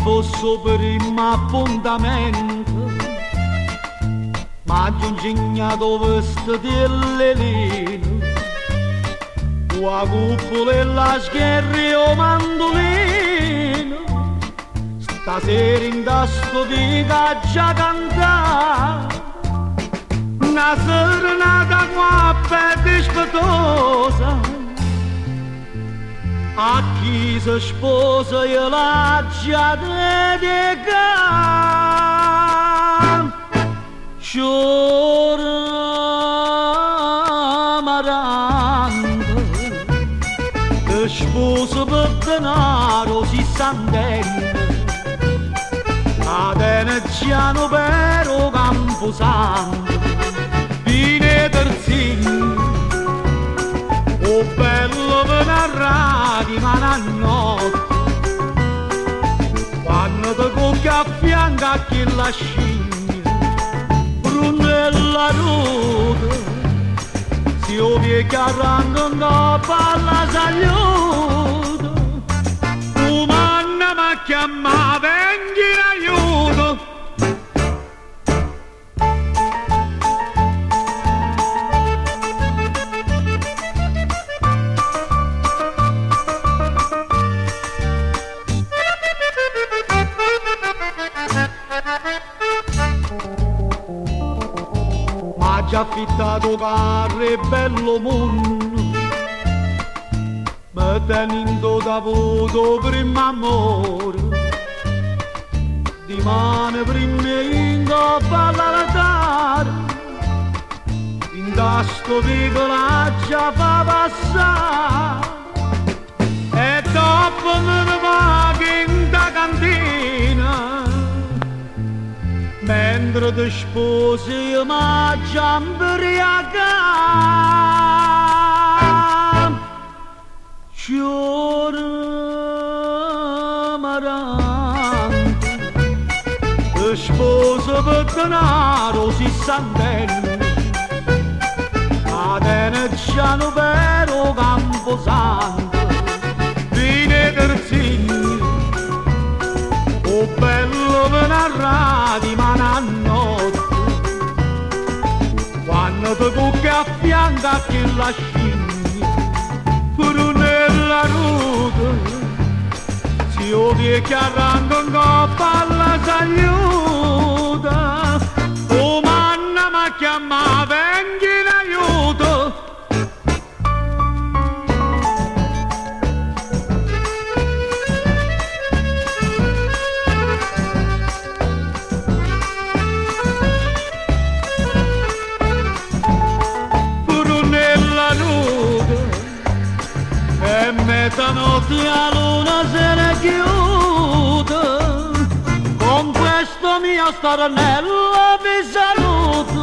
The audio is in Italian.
fosse primo appuntamento, ma giungignato vestitellino, la cupola e la scherra e o mandolino, stasera in tasto di caccia cantare, una serenata guappa e dispettosa, a chi si sposa io la già dedica, c'ora marando, che sposa per denaro si s'antende, adenegiano per o camposanto, fine terzino, o bello per narrati ma a notte, quando ti cocca a fianco a chi la scimmia, brunella rude, si ovvie che arrancano alla saluto, umana ma chiama vengi in aiuto. Ma già affittato carro e bello mondo, me tenendo da voto primo amore, di mano prima in coppa all'altare, in tasto piccola già fa passare, e dopo me ne va in da cantina, mentre ti sposi io ma già imbriaca, c'ora marante, ti sposo per denaro si s'antende, adenegiano per o camposanto, fine terzino, o bello per narrati ma a notte, quando ti tocca a fianco a chi la scimmia, brunella rude, si ovvie che arranca in coppa alla saluta, o manna ma chiama vengi in aiuto. E mezzanotte a luna se ne chiude, con questo mio stornello vi saluto.